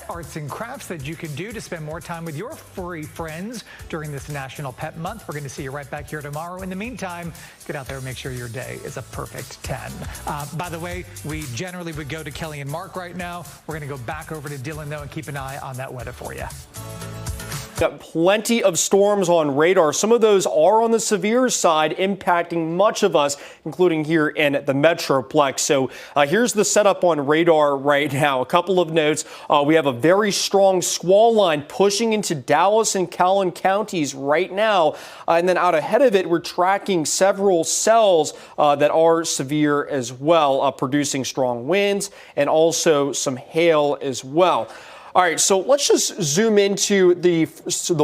arts and crafts that you can do to spend more time with your furry friends during this National Pet Month. We're going to see you right back here tomorrow. In the meantime, get out there and make sure your day is a perfect 10. By the way, we generally would go to Kelly and Mark right now. We're going to go back over to Dylan, though, and keep an eye on that weather for you. Got plenty of storms on radar. Some of those are on the severe side, impacting much of us, including here in the Metroplex. So here's the setup on radar right now. A couple of notes. We have a very strong squall line pushing into Dallas and Collin counties right now. And then out ahead of it, we're tracking several cells that are severe as well, producing strong winds and also some hail as well. All right, so let's just zoom into the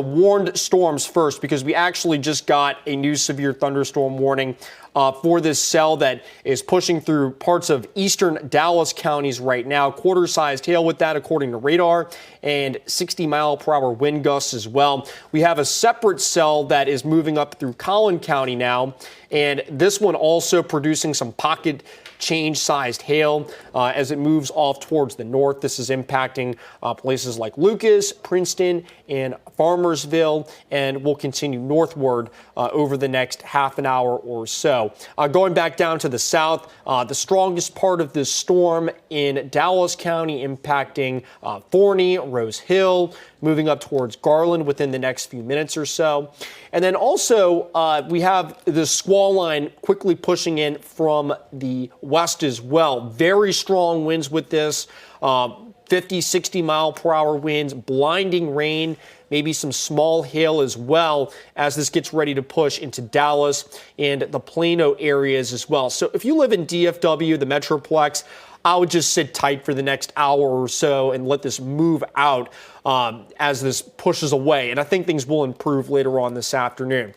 warned storms first, because we actually just got a new severe thunderstorm warning for this cell that is pushing through parts of eastern Dallas counties right now. Quarter-sized hail with that, according to radar, and 60-mile-per-hour wind gusts as well. We have a separate cell that is moving up through Collin County now, and this one also producing some pocket change-sized hail as it moves off towards the north. This is impacting places like Lucas, Princeton, and Farmersville, and will continue northward over the next half an hour or so. Going back down to the south, the strongest part of this storm in Dallas County impacting Forney, Rose Hill, moving up towards Garland within the next few minutes or so. And then also we have the squall line quickly pushing in from the west as well. Very strong winds with this, 50, 60 mile per hour winds, blinding rain, maybe some small hail as well as this gets ready to push into Dallas and the Plano areas as well. So if you live in DFW, the Metroplex, I would just sit tight for the next hour or so and let this move out as this pushes away. And I think things will improve later on this afternoon.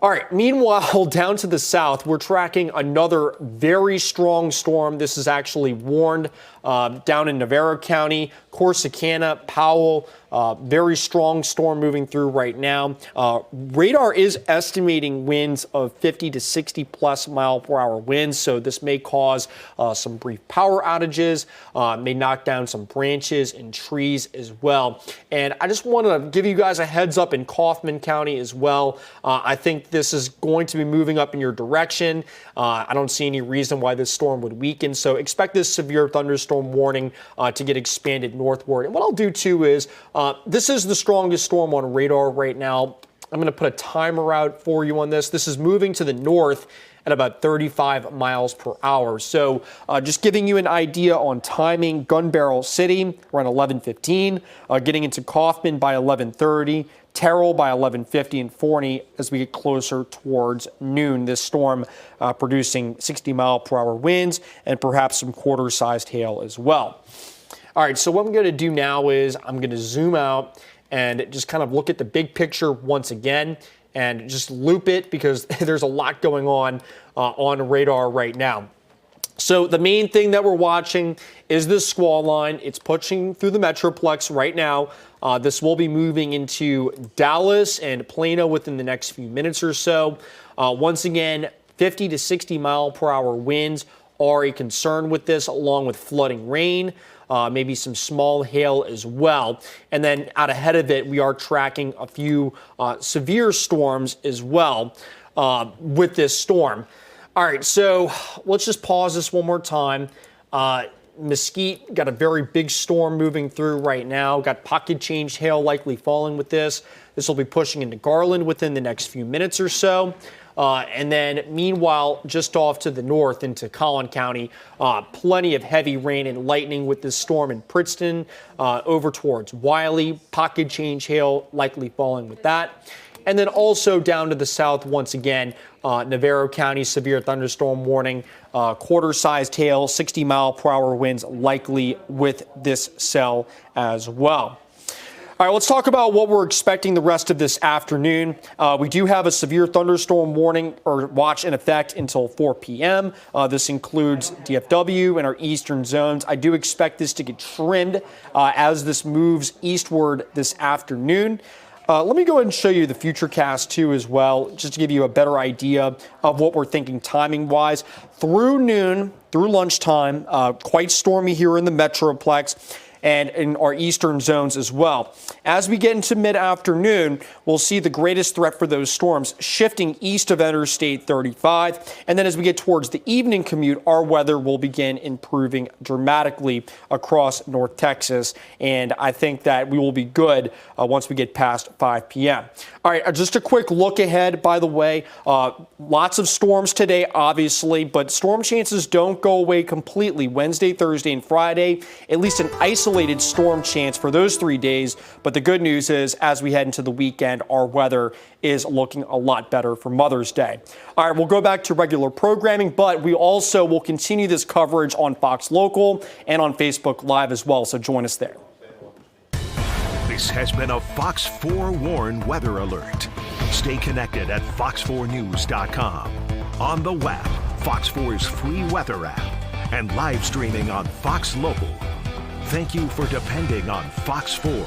All right, meanwhile, down to the south, we're tracking another very strong storm. This is actually warned down in Navarro County, Corsicana, Powell. Very strong storm moving through right now. Radar is estimating winds of 50 to 60 plus mile per hour winds, so this may cause some brief power outages, may knock down some branches and trees as well. And I just want to give you guys a heads up in Kaufman County as well. I think this is going to be moving up in your direction. I don't see any reason why this storm would weaken, so expect this severe thunderstorm warning to get expanded northward. And what I'll do too is this is the strongest storm on radar right now. I'm going to put a timer out for you on this. This is moving to the north at about 35 miles per hour. So just giving you an idea on timing, Gun Barrel City around 11:15, getting into Kaufman by 11:30, Terrell by 11:50, and Forney as we get closer towards noon. This storm producing 60 mile per hour winds and perhaps some quarter-sized hail as well. All right, so what I'm going to do now is I'm going to zoom out and just kind of look at the big picture once again and just loop it because there's a lot going on radar right now. So the main thing that we're watching is this squall line. It's pushing through the Metroplex right now. This will be moving into Dallas and Plano within the next few minutes or so. Once again, 50 to 60 mile per hour winds are a concern with this, along with flooding rain. Maybe some small hail as well. And then out ahead of it, we are tracking a few severe storms as well with this storm. All right, so let's just pause this one more time. Mesquite got a very big storm moving through right now. Got pocket change hail likely falling with this. This will be pushing into Garland within the next few minutes or so. And then meanwhile, just off to the north into Collin County, plenty of heavy rain and lightning with this storm in Princeton, over towards Wiley, pocket change hail likely falling with that. And then also down to the south once again, Navarro County severe thunderstorm warning, quarter-sized hail, 60 mile per hour winds likely with this cell as well. All right, let's talk about what we're expecting the rest of this afternoon. We do have a severe thunderstorm warning or watch in effect until 4 p.m. This includes DFW and our eastern zones. I do expect this to get trimmed as this moves eastward this afternoon. Let me go ahead and show you the futurecast too as well, just to give you a better idea of what we're thinking timing-wise. Through noon, through lunchtime, quite stormy here in the Metroplex. and in our eastern zones as well. As we get into mid-afternoon, we'll see the greatest threat for those storms shifting east of Interstate 35. And then as we get towards the evening commute, our weather will begin improving dramatically across North Texas. And I think that we will be good once we get past 5 p.m. All right, just a quick look ahead, by the way. Lots of storms today, obviously, but storm chances don't go away completely. Wednesday, Thursday, and Friday, at least an isolated storm chance for those 3 days. But the good news is, as we head into the weekend, our weather is looking a lot better for Mother's Day. All right, we'll go back to regular programming, but we also will continue this coverage on Fox Local and on Facebook Live as well, so join us there. This has been a Fox 4 Warn Weather Alert. Stay connected at fox4news.com, on the web, Fox 4's free weather app, and live streaming on Fox Local. Thank you for depending on Fox 4.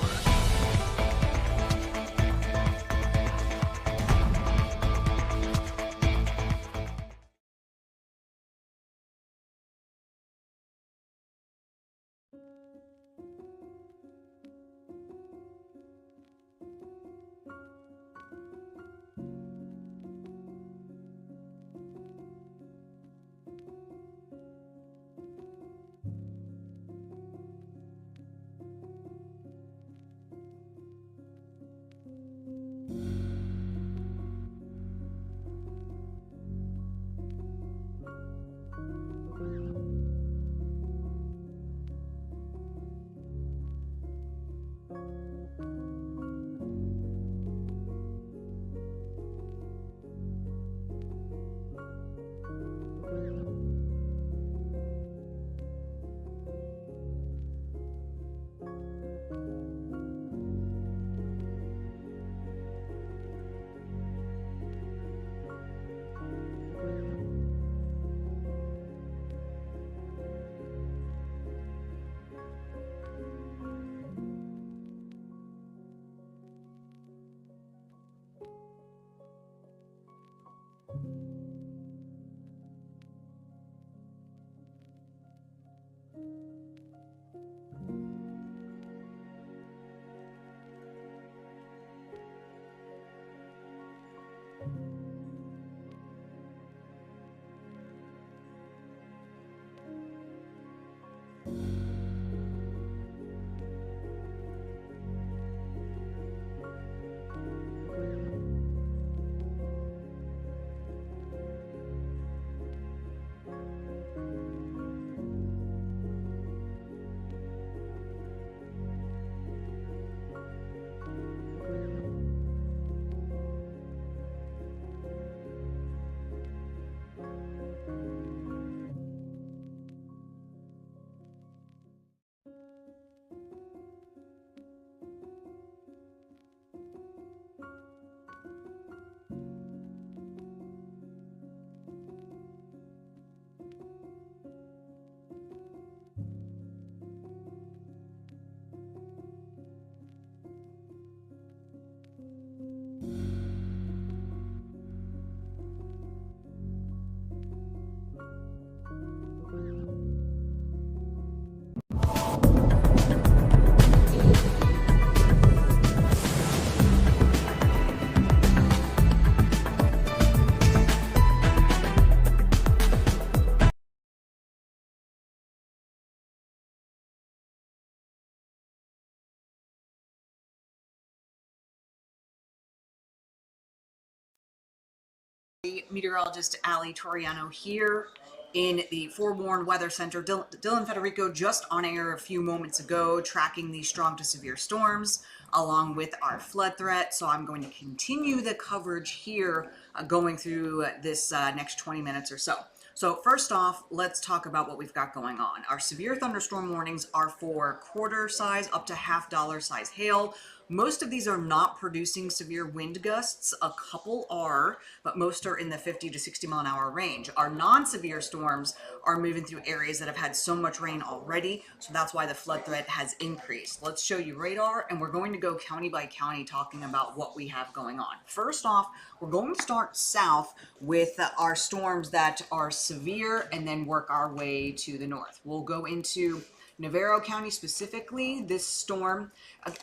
Meteorologist Ali Toriano here in the Forewarned Weather Center. Dylan Federico just on air a few moments ago, tracking these strong to severe storms along with our flood threat. So I'm going to continue the coverage here going through this next 20 minutes or so. So first off, let's talk about what we've got going on. Our severe thunderstorm warnings are for quarter size up to $half size hail. Most of these are not producing severe wind gusts. A couple are, but most are in the 50 to 60 mile an hour range. Our non-severe storms are moving through areas that have had so much rain already, so that's why the flood threat has increased. Let's show you radar, and we're going to go county by county talking about what we have going on. First off, we're going to start south with our storms that are severe and then work our way to the north. We'll go into Navarro County specifically, this storm,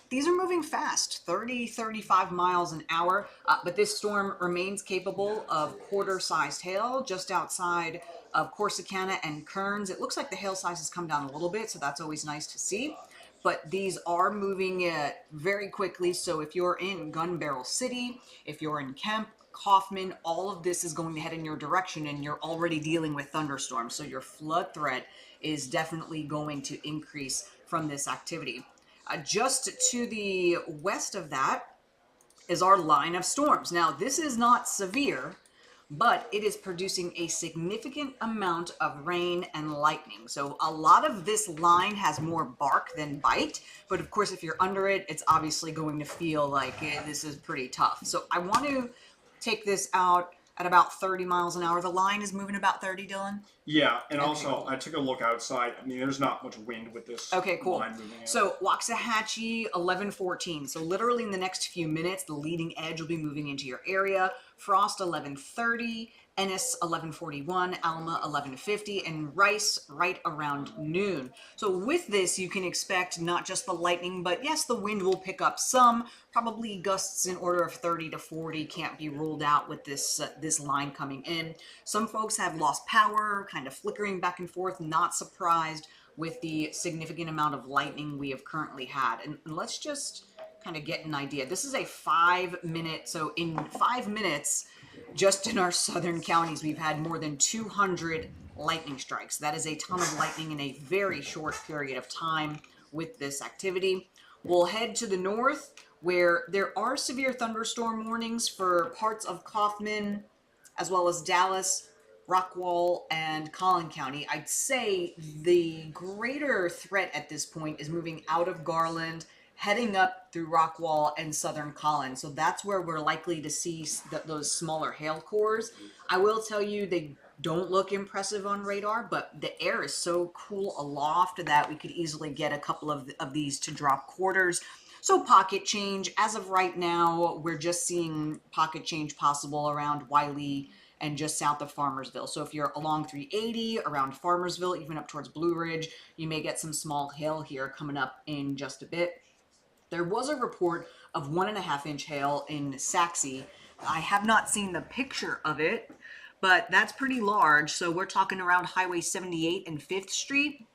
these are moving fast, 30, 35 miles an hour, but this storm remains capable of quarter-sized hail just outside of Corsicana and Kearns. It looks like the hail size has come down a little bit, so that's always nice to see. But these are moving very quickly, so if you're in Gun Barrel City, if you're in Kemp, Kaufman, all of this is going to head in your direction, and you're already dealing with thunderstorms, so your flood threat is definitely going to increase from this activity. Just to the west of that is our line of storms. Now, this is not severe, but it is producing a significant amount of rain and lightning. So a lot of this line has more bark than bite, but of course, if you're under it, it's obviously going to feel like this is pretty tough. So I want to take this out at about 30 miles an hour. The line is moving about 30, Dylan? Yeah, and also I took a look outside. I mean, there's not much wind with this Okay, cool. line moving in. So Waxahachie, 11:14. So literally in the next few minutes, the leading edge will be moving into your area. Frost, 11:30. Ennis, 11:41. Alma, 11:50. And Rice, right around noon. So with this, you can expect not just the lightning, but yes, the wind will pick up some. Probably gusts in order of 30 to 40 can't be ruled out with this this line coming in. Some folks have lost power, kind of flickering back and forth. Not surprised with the significant amount of lightning we have currently had. And let's just kind of get an idea. This is a 5-minute, so in 5 minutes, just in our southern counties, we've had more than 200 lightning strikes. That is a ton of lightning in a very short period of time with this activity. We'll head to the north, where there are severe thunderstorm warnings for parts of Kaufman, as well as Dallas, Rockwall, and Collin County. I'd say the greater threat at this point is moving out of Garland, heading up through Rockwall and southern Collin. So that's where we're likely to see those smaller hail cores. I will tell you, they don't look impressive on radar, but the air is so cool aloft that we could easily get a couple of these to drop quarters. So pocket change, as of right now, we're just seeing pocket change possible around Wiley and just south of Farmersville. So if you're along 380, around Farmersville, even up towards Blue Ridge, you may get some small hail here coming up in just a bit. There was a report of 1.5-inch hail in Saxe. I have not seen the picture of it, but that's pretty large. So we're talking around Highway 78 and 5th Street.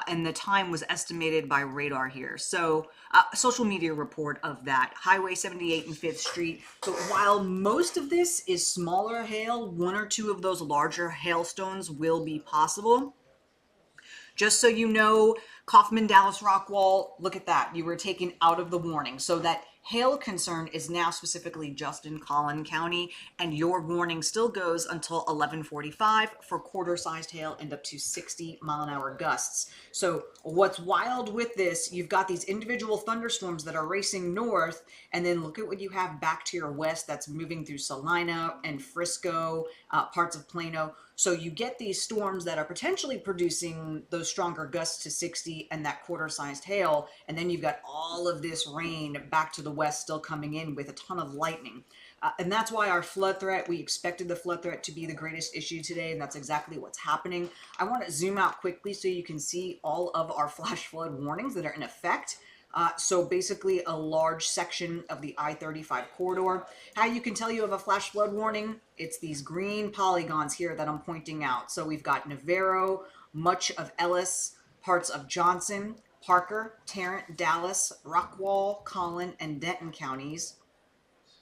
And the time was estimated by radar here. So a social media report of that, Highway 78 and 5th Street. So while most of this is smaller hail, 1 or 2 of those larger hailstones will be possible. Just so you know, Kaufman, Dallas, Rockwall, look at that. You were taken out of the warning. So that hail concern is now specifically just in Collin County, and your warning still goes until 11:45 for quarter-sized hail and up to 60-mile-an-hour gusts. So what's wild with this, you've got these individual thunderstorms that are racing north, and then look at what you have back to your west that's moving through Salina and Frisco, parts of Plano. So you get these storms that are potentially producing those stronger gusts to 60 and that quarter-sized hail, and then you've got all of this rain back to the west still coming in with a ton of lightning. And that's why our flood threat, we expected the flood threat to be the greatest issue today, and that's exactly what's happening. I want to zoom out quickly so you can see all of our flash flood warnings that are in effect. So basically a large section of the I-35 corridor. How you can tell you have a flash flood warning, it's these green polygons here that I'm pointing out. So we've got Navarro, much of Ellis, parts of Johnson, Parker, Tarrant, Dallas, Rockwall, Collin, and Denton counties.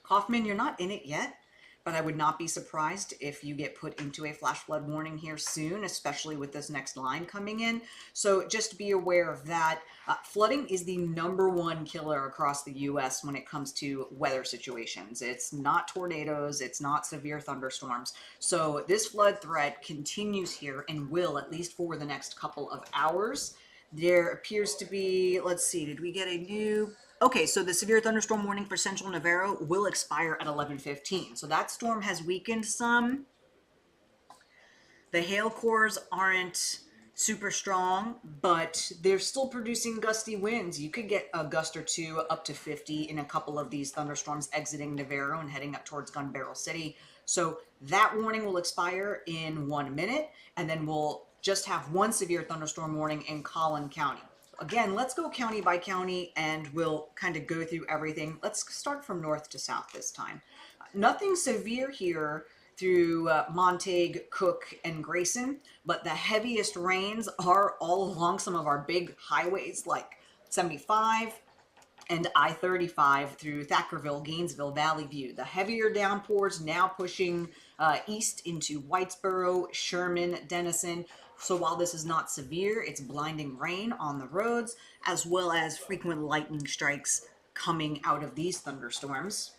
Kaufman, you're not in it yet, but I would not be surprised if you get put into a flash flood warning here soon, especially with this next line coming in. So just be aware of that. Flooding is the #1 killer across the U.S. when it comes to weather situations. It's not tornadoes, it's not severe thunderstorms. So this flood threat continues here and will, at least for the next couple of hours. There appears to be, let's see, did we get a new... Okay, so the severe thunderstorm warning for central Navarro will expire at 11:15. So that storm has weakened some. The hail cores aren't super strong, but they're still producing gusty winds. You could get a gust or 2 up to 50 in a couple of these thunderstorms exiting Navarro and heading up towards Gun Barrel City. So that warning will expire in 1 minute, and then we'll just have one severe thunderstorm warning in Collin County. Again, let's go county by county and we'll kind of go through everything. Let's start from north to south this time. Nothing severe here through Montague, Cooke, and Grayson, but the heaviest rains are all along some of our big highways like 75 and I-35 through Thackerville, Gainesville, Valley View. The heavier downpours now pushing east into Whitesboro, Sherman, Denison. So while this is not severe, it's blinding rain on the roads, as well as frequent lightning strikes coming out of these thunderstorms.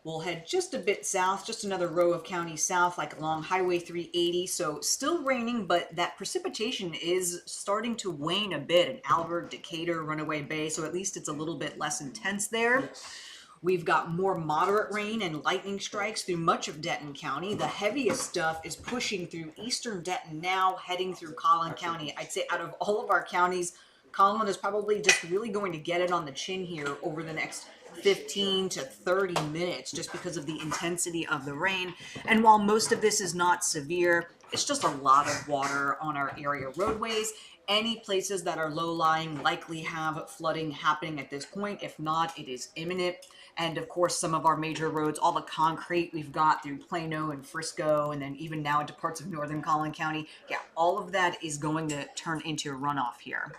We'll head just a bit south, just another row of counties south, like along Highway 380. So still raining, but that precipitation is starting to wane a bit in Albert, Decatur, Runaway Bay. So at least it's a little bit less intense there. Yes. We've got more moderate rain and lightning strikes through much of Denton County. The heaviest stuff is pushing through eastern Denton now, heading through Collin County. I'd say out of all of our counties, Collin is probably just really going to get it on the chin here over the next 15 to 30 minutes just because of the intensity of the rain. And while most of this is not severe, it's just a lot of water on our area roadways. Any places that are low-lying likely have flooding happening at this point. If not, it is imminent. And of course, some of our major roads, all the concrete we've got through Plano and Frisco, and then even now into parts of northern Collin County, yeah, all of that is going to turn into runoff here.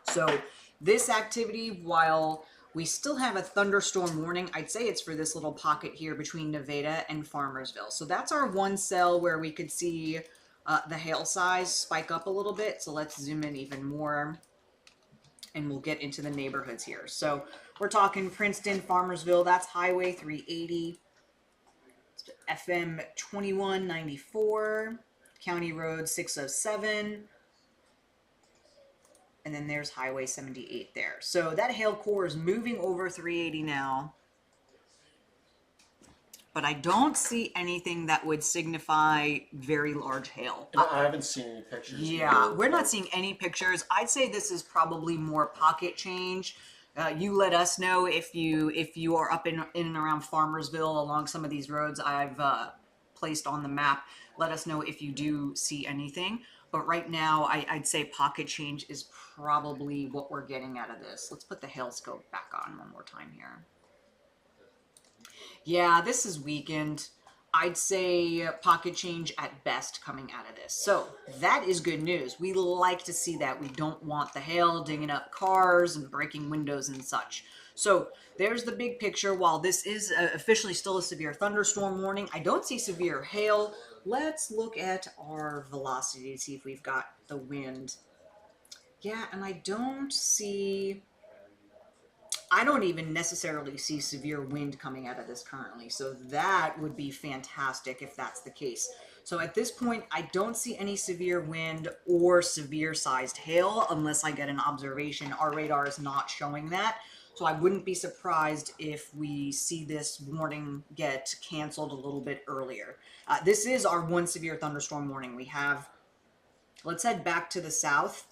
So this activity, while we still have a thunderstorm warning, I'd say it's for this little pocket here between Nevada and Farmersville. So that's our one cell where we could see the hail size spike up a little bit. So let's zoom in even more and we'll get into the neighborhoods here. So we're talking Princeton, Farmersville, that's Highway 380, FM 2194, County Road 607, and then there's Highway 78 there. So that hail core is moving over 380 now. But I don't see anything that would signify very large hail. And I haven't seen any pictures. Yeah, we're not seeing any pictures. I'd say this is probably more pocket change. You let us know if you are up in and around Farmersville along some of these roads I've placed on the map. Let us know if you do see anything. But right now, I'd say pocket change is probably what we're getting out of this. Let's put the hail scope back on one more time here. Yeah, this is weakened. I'd say pocket change at best coming out of this. So that is good news. We like to see that. We don't want the hail dinging up cars and breaking windows and such. So there's the big picture. While this is officially still a severe thunderstorm warning, I don't see severe hail. Let's look at our velocity to see if we've got the wind. Yeah, and I don't even necessarily see severe wind coming out of this currently. So that would be fantastic if that's the case. So at this point, I don't see any severe wind or severe sized hail unless I get an observation. Our radar is not showing that. So I wouldn't be surprised if we see this warning get canceled a little bit earlier. This is our one severe thunderstorm warning. We have, let's head back to the south.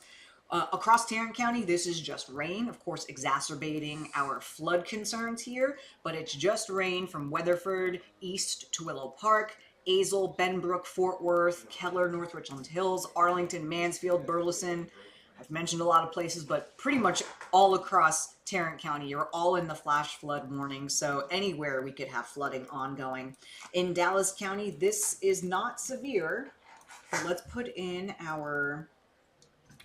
Across Tarrant County, this is just rain, of course, exacerbating our flood concerns here, but it's just rain from Weatherford east to Willow Park, Azle, Benbrook, Fort Worth, Keller, North Richland Hills, Arlington, Mansfield, Burleson. I've mentioned a lot of places, but pretty much all across Tarrant County, you're all in the flash flood warning, so anywhere we could have flooding ongoing. In Dallas County, this is not severe, but let's put in our...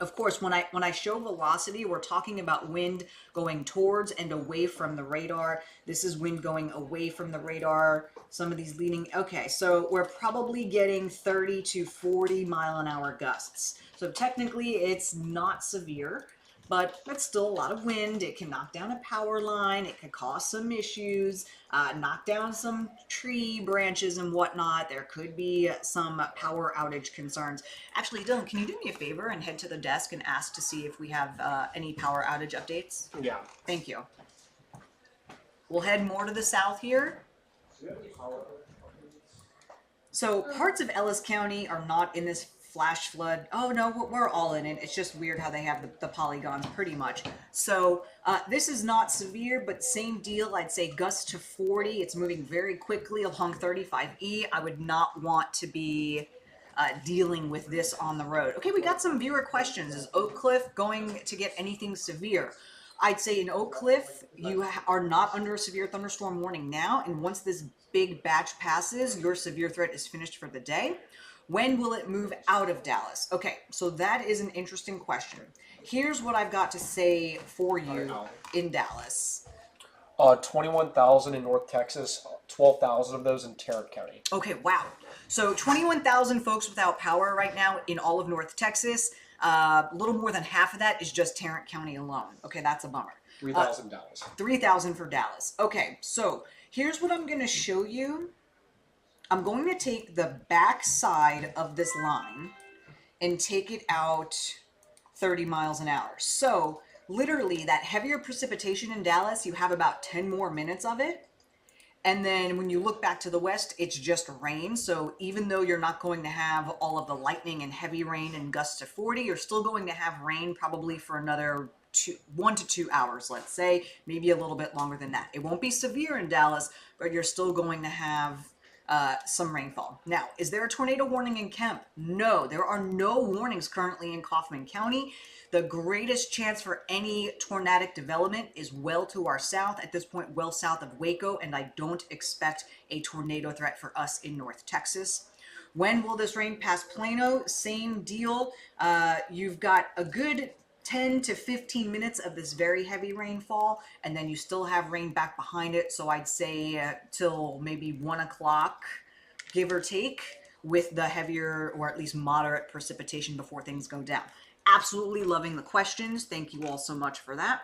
Of course, when I show velocity, we're talking about wind going towards and away from the radar. This is wind going away from the radar. Some of these leading... Okay, so we're probably getting 30 to 40 mile an hour gusts. So technically, it's not severe, but that's still a lot of wind. It can knock down a power line. It could cause some issues, knock down some tree branches and whatnot. There could be some power outage concerns. Actually, Dylan, can you do me a favor and head to the desk and ask to see if we have any power outage updates? Yeah. Thank you. We'll head more to the south here. So parts of Ellis County are not in this flash flood. Oh no, we're all in it. It's just weird how they have the polygons pretty much. So this is not severe, but same deal. I'd say gusts to 40. It's moving very quickly along 35E. I would not want to be dealing with this on the road. Okay, we got some viewer questions. Is Oak Cliff going to get anything severe? I'd say in Oak Cliff, you are not under a severe thunderstorm warning now, and once this big batch passes, your severe threat is finished for the day. When will it move out of Dallas? Okay, so that is an interesting question. Here's what I've got to say for you in Dallas. 21,000 in North Texas, 12,000 of those in Tarrant County. Okay, wow. So 21,000 folks without power right now in all of North Texas. A little more than half of that is just Tarrant County alone. Okay, that's a bummer. 3,000 Dallas. 3,000 for Dallas. Okay, so here's what I'm going to show you. I'm going to take the back side of this line and take it out 30 miles an hour. So literally that heavier precipitation in Dallas, you have about 10 more minutes of it. And then when you look back to the west, it's just rain. So even though you're not going to have all of the lightning and heavy rain and gusts to 40, you're still going to have rain probably for another 1 to 2 hours, let's say, maybe a little bit longer than that. It won't be severe in Dallas, but you're still going to have some rainfall. Now, is there a tornado warning in Kemp? No, there are no warnings currently in Kaufman County. The greatest chance for any tornadic development is well to our south, at this point well south of Waco, and I don't expect a tornado threat for us in North Texas. When will this rain pass Plano? Same deal. You've got a good 10 to 15 minutes of this very heavy rainfall, and then you still have rain back behind it, so I'd say till maybe 1 o'clock, give or take, with the heavier or at least moderate precipitation before things go down. Absolutely loving the questions. Thank you all so much for that.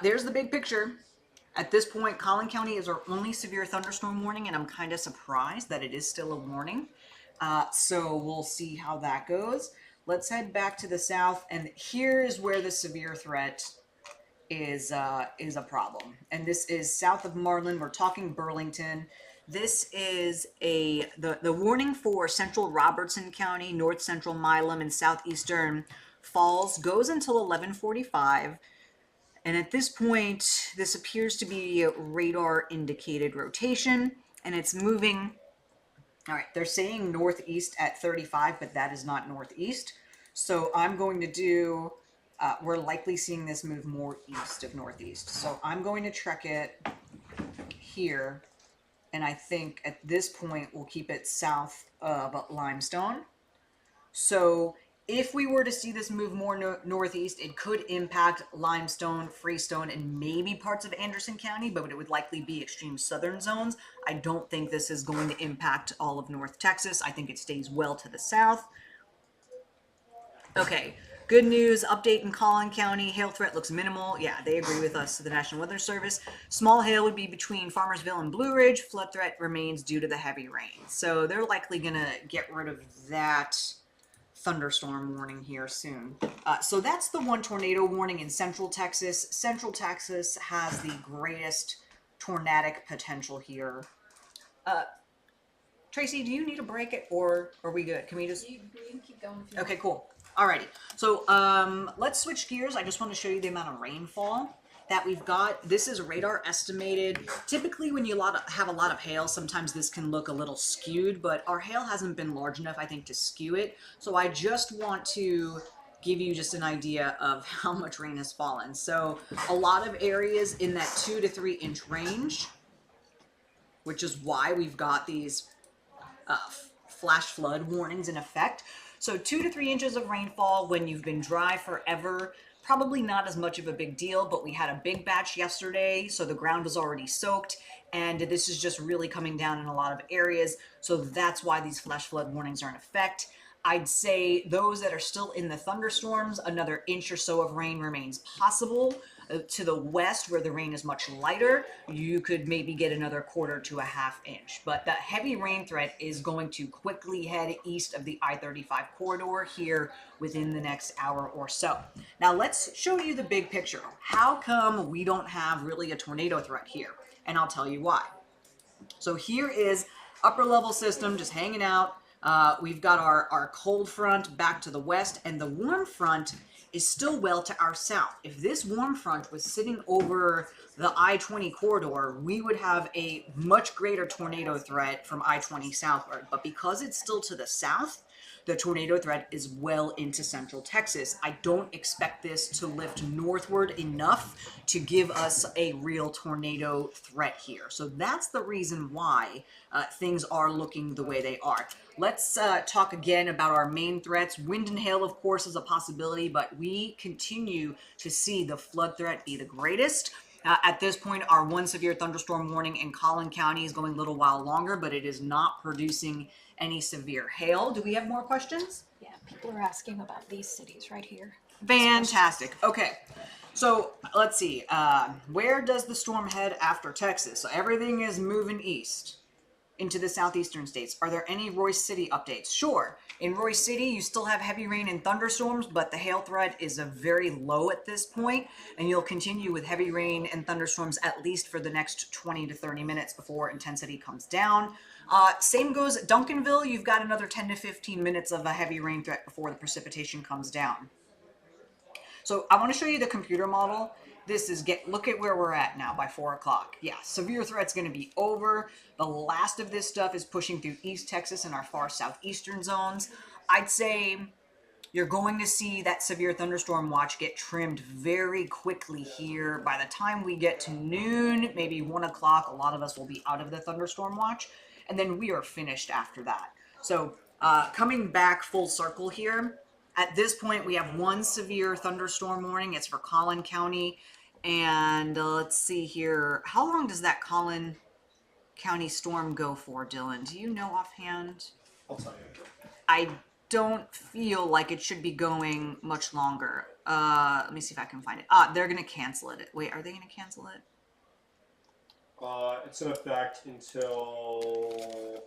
There's the big picture. At this point, Collin County is our only severe thunderstorm warning, and I'm kind of surprised that it is still a warning. So we'll see how that goes. Let's head back to the south, and here is where the severe threat is a problem. And this is south of Marlin. We're talking Burlington. This is the warning for central Robertson County, north central Milam, and southeastern Falls goes until 11:45. And at this point, this appears to be radar indicated rotation, and it's moving. All right, they're saying northeast at 35, but that is not northeast. So I'm going to do, we're likely seeing this move more east of northeast. So I'm going to trek it here. And I think at this point, we'll keep it south of Limestone. So if we were to see this move more northeast, it could impact Limestone, Freestone, and maybe parts of Anderson County, but it would likely be extreme southern zones. I don't think this is going to impact all of North Texas. I think it stays well to the south. Okay. Good news, update in Collin County, hail threat looks minimal. Yeah, they agree with us, the National Weather Service. Small hail would be between Farmersville and Blue Ridge. Flood threat remains due to the heavy rain. So they're likely going to get rid of that thunderstorm warning here soon. So that's the one tornado warning in Central Texas. Central Texas has the greatest tornadic potential here. Tracy, do you need a break or are we good? Can we just... You can keep going if you Okay, cool. Alrighty, so let's switch gears. I just want to show you the amount of rainfall that we've got. This is radar estimated. Typically when you have a lot of hail, sometimes this can look a little skewed, but our hail hasn't been large enough, I think, to skew it. So I just want to give you just an idea of how much rain has fallen. So a lot of areas in that 2 to 3 inch range, which is why we've got these flash flood warnings in effect. So 2 to 3 inches of rainfall when you've been dry forever, probably not as much of a big deal, but we had a big batch yesterday, so the ground was already soaked, and this is just really coming down in a lot of areas, so that's why these flash flood warnings are in effect. I'd say those that are still in the thunderstorms, another inch or so of rain remains possible. To the west, where the rain is much lighter, you could maybe get another 1/4 to a 1/2 inch. But the heavy rain threat is going to quickly head east of the I-35 corridor here within the next hour or so. Now let's show you the big picture. How come we don't have really a tornado threat here? And I'll tell you why. So here is upper level system just hanging out. We've got our cold front back to the west, and the warm front is still well to our south. If this warm front was sitting over the I-20 corridor, we would have a much greater tornado threat from I-20 southward. But because it's still to the south, the tornado threat is well into central Texas. I don't expect this to lift northward enough to give us a real tornado threat here. So that's the reason why things are looking the way they are. Let's talk again about our main threats. Wind and hail, of course, is a possibility, but we continue to see the flood threat be the greatest. At this point, our one severe thunderstorm warning in Collin County is going a little while longer, but it is not producing any severe hail. Do we have more questions? Yeah, people are asking about these cities right here. Fantastic. Okay, so let's see. Where does the storm head after Texas? So everything is moving east into the southeastern states. Are there any Royce City updates? Sure. In Royce City, you still have heavy rain and thunderstorms, but the hail threat is a very low at this point, and you'll continue with heavy rain and thunderstorms at least for the next 20 to 30 minutes before intensity comes down. Same goes at Duncanville. You've got another 10 to 15 minutes of a heavy rain threat before the precipitation comes down. So I want to show you the computer model. This is look at where we're at now by 4 o'clock. Yeah, severe threat's going to be over. The last of this stuff is pushing through East Texas and our far southeastern zones. I'd say you're going to see that severe thunderstorm watch get trimmed very quickly here. By the time we get to noon, maybe 1 o'clock, a lot of us will be out of the thunderstorm watch, and then we are finished after that. So coming back full circle here, at this point we have one severe thunderstorm warning. It's for Collin County. And let's see here. How long does that Collin County storm go for, Dylan? Do you know offhand? I'll tell you. I don't feel like it should be going much longer. Let me see if I can find it. They're going to cancel it. Wait, are they going to cancel it? It's in effect until...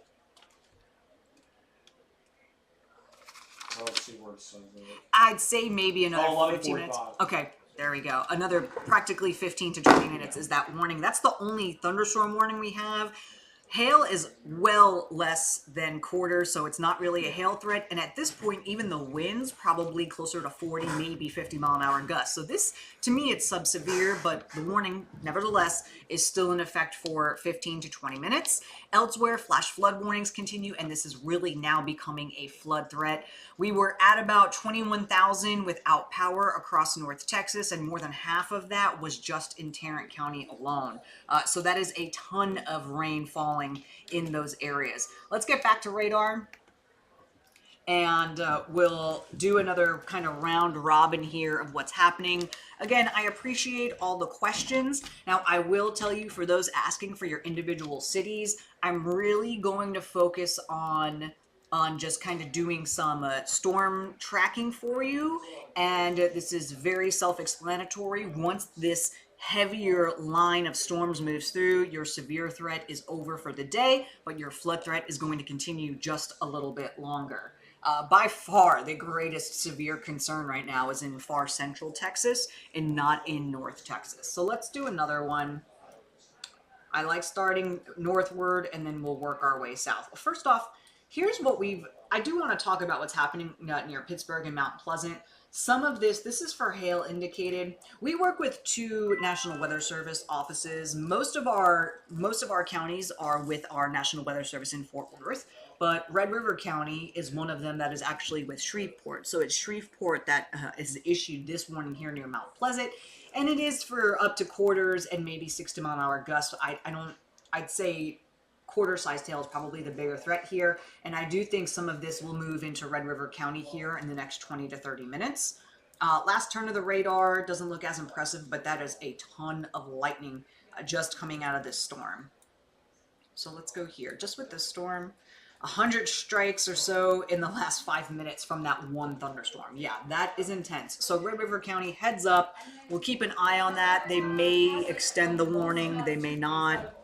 Let's see where it says it. I'd say maybe another 15 minutes. Okay. There we go. Another practically 15 to 20 minutes is that warning. That's the only thunderstorm warning we have. Hail is well less than quarters, so it's not really a hail threat. And at this point, even the winds probably closer to 40, maybe 50 mile an hour gusts. So this, to me, it's sub-severe, but the warning, nevertheless, is still in effect for 15 to 20 minutes. Elsewhere, flash flood warnings continue, and this is really now becoming a flood threat. We were at about 21,000 without power across North Texas, and more than half of that was just in Tarrant County alone. So that is a ton of rain falling in those areas. Let's get back to radar, and we'll do another kind of round robin here of what's happening. Again, I appreciate all the questions. Now, I will tell you, for those asking for your individual cities, I'm really going to focus on just kind of doing some storm tracking for you. And this is very self-explanatory. Once this heavier line of storms moves through, your severe threat is over for the day, but your flood threat is going to continue just a little bit longer. By far, the greatest severe concern right now is in far central Texas and not in North Texas. So let's do another one. I like starting northward and then we'll work our way south. Well, first off, here's what I do want to talk about what's happening near Pittsburgh and Mount Pleasant. Some of this is for hail indicated. We work with 2 National Weather Service offices. Most of our counties are with our National Weather Service in Fort Worth, but Red River County is one of them that is actually with Shreveport. So it's Shreveport that has issued this warning here near Mount Pleasant, and it is for up to quarters and maybe 60 mile an hour gusts. I'd say quarter-sized hail is probably the bigger threat here, and I do think some of this will move into Red River County here in the next 20 to 30 minutes. Last turn of the radar doesn't look as impressive, but that is a ton of lightning just coming out of this storm. So let's go here. Just with this storm, 100 strikes or so in the last 5 minutes from that one thunderstorm. Yeah, that is intense. So Red River County, heads up. We'll keep an eye on that. They may extend the warning. They may not.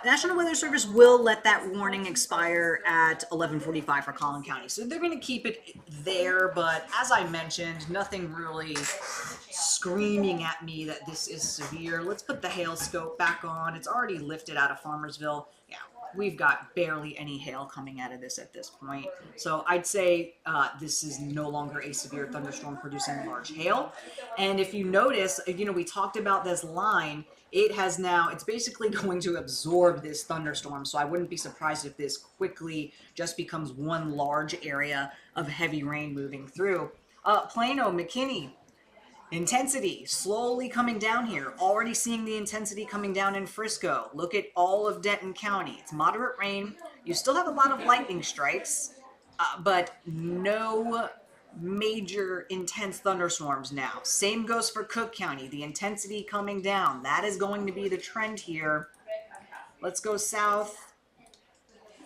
National Weather Service will let that warning expire at 11:45 for Collin County. So they're going to keep it there, but as I mentioned, nothing really screaming at me that this is severe. Let's put the hail scope back on. It's already lifted out of Farmersville. Yeah, we've got barely any hail coming out of this at this point. So I'd say this is no longer a severe thunderstorm producing large hail. And if you notice, you know, we talked about this line. It's basically going to absorb this thunderstorm. So I wouldn't be surprised if this quickly just becomes one large area of heavy rain moving through. Plano, McKinney. Intensity slowly coming down here. Already seeing the intensity coming down in Frisco. Look at all of Denton County. It's moderate rain. You still have a lot of lightning strikes, but no major intense thunderstorms now. Same goes for Cooke County. The intensity coming down. That is going to be the trend here. Let's go south.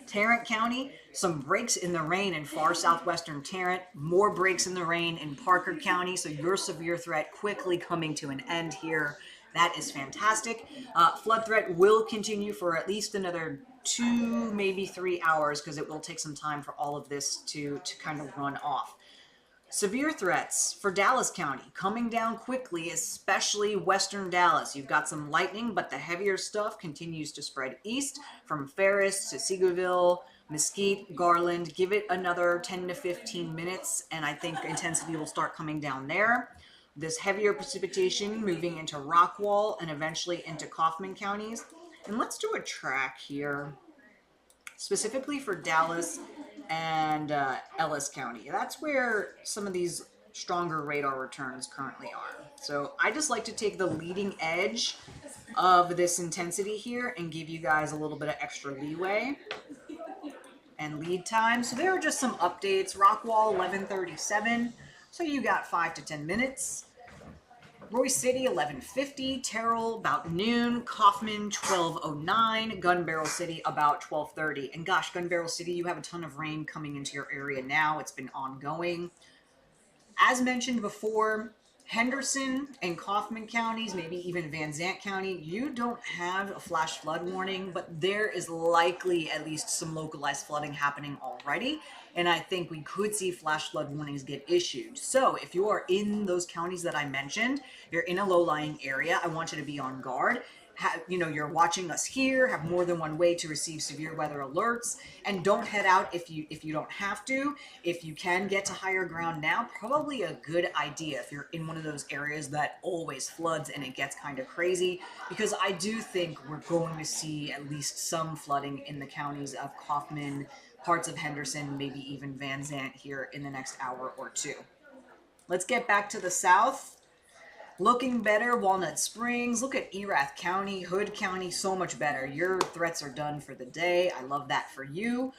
Tarrant County, some breaks in the rain in far southwestern Tarrant, more breaks in the rain in Parker County, so your severe threat quickly coming to an end here. That is fantastic. Flood threat will continue for at least another 2, maybe 3 hours, because it will take some time for all of this to kind of run off. Severe threats for Dallas County coming down quickly, especially western Dallas. You've got some lightning, but the heavier stuff continues to spread east from Ferris to Seagoville, Mesquite, Garland. Give it another 10 to 15 minutes, and I think intensity will start coming down there. This heavier precipitation moving into Rockwall and eventually into Kaufman counties. And let's do a track here, specifically for Dallas and Ellis County. That's where some of these stronger radar returns currently are. So I just like to take the leading edge of this intensity here and give you guys a little bit of extra leeway and lead time. So there are just some updates. Rockwall 11:37, so you got 5 to 10 minutes. Royce City 11:50, Terrell about noon, Kaufman 12:09, Gun Barrel City about 12:30. And gosh, Gun Barrel City, you have a ton of rain coming into your area now. It's been ongoing. As mentioned before, Henderson and Kaufman counties, maybe even Van Zandt County, you don't have a flash flood warning, but there is likely at least some localized flooding happening already. And I think we could see flash flood warnings get issued. So if you are in those counties that I mentioned, you're in a low-lying area, I want you to be on guard. You're watching us here, have more than one way to receive severe weather alerts, and don't head out if you don't have to. If you can get to higher ground now, probably a good idea if you're in one of those areas that always floods and it gets kind of crazy, because I do think we're going to see at least some flooding in the counties of Kaufman, parts of Henderson, maybe even Van Zandt here in the next hour or two. Let's get back to the south. Looking better, Walnut Springs. Look at Erath County, Hood County, so much better. Your threats are done for the day. I love that for you.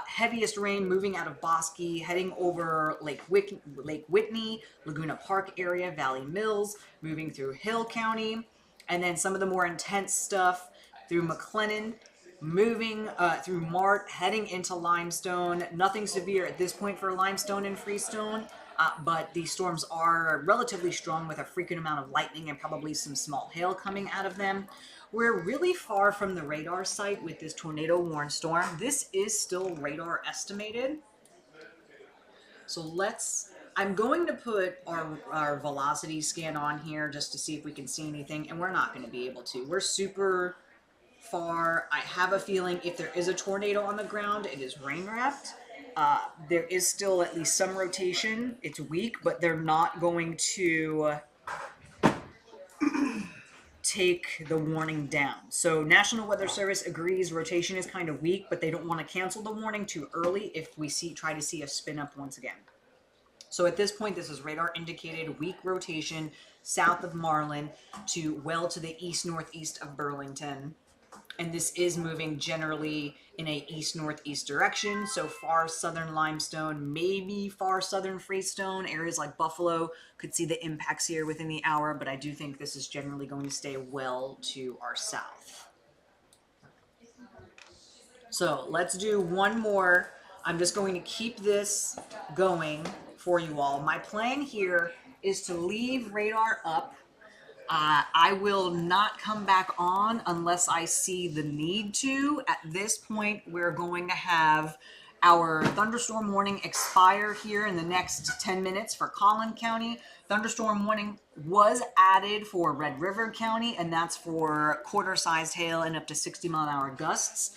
Heaviest rain moving out of Bosque, heading over Lake Whitney, Laguna Park area, Valley Mills, moving through Hill County, and then some of the more intense stuff through McLennan, moving through Mart, heading into Limestone. Nothing severe at this point for Limestone and Freestone. But these storms are relatively strong with a frequent amount of lightning and probably some small hail coming out of them. We're really far from the radar site with this tornado warned storm. This is still radar estimated. So I'm going to put our velocity scan on here just to see if we can see anything, and we're not going to be able to. We're super far. I have a feeling if there is a tornado on the ground, it is rain wrapped. There is still at least some rotation. It's weak, but they're not going to take the warning down. So National Weather Service agrees rotation is kind of weak, but they don't want to cancel the warning too early if we try to see a spin up once again. So at this point, this is radar indicated weak rotation south of Marlin to the east-northeast of Burlington. And this is moving generally in a east-northeast direction. So far southern Limestone, maybe far southern Freestone, areas like Buffalo could see the impacts here within the hour, but I do think this is generally going to stay well to our south. So let's do one more. I'm just going to keep this going for you all. My plan here is to leave radar up. I will not come back on unless I see the need to. At this point, we're going to have our thunderstorm warning expire here in the next 10 minutes for Collin County. Thunderstorm warning was added for Red River County, and that's for quarter-sized hail and up to 60-mile-an-hour gusts.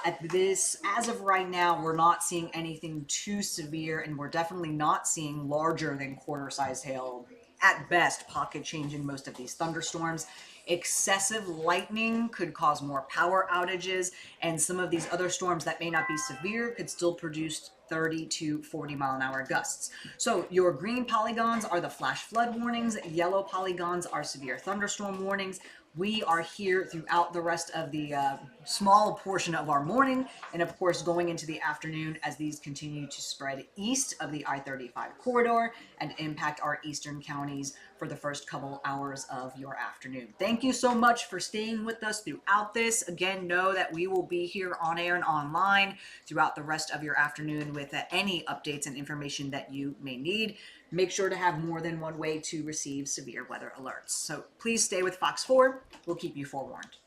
As of right now, we're not seeing anything too severe, and we're definitely not seeing larger than quarter-sized hail. At best, pocket change in most of these thunderstorms. Excessive lightning could cause more power outages, and some of these other storms that may not be severe could still produce 30 to 40 mile an hour gusts. So your green polygons are the flash flood warnings, yellow polygons are severe thunderstorm warnings. We are here throughout the rest of the small portion of our morning, and of course going into the afternoon as these continue to spread east of the I-35 corridor and impact our eastern counties for the first couple hours of your afternoon. Thank you so much for staying with us throughout this. Again, know that we will be here on air and online throughout the rest of your afternoon with any updates and information that you may need. Make sure to have more than one way to receive severe weather alerts. So please stay with Fox 4. We'll keep you forewarned.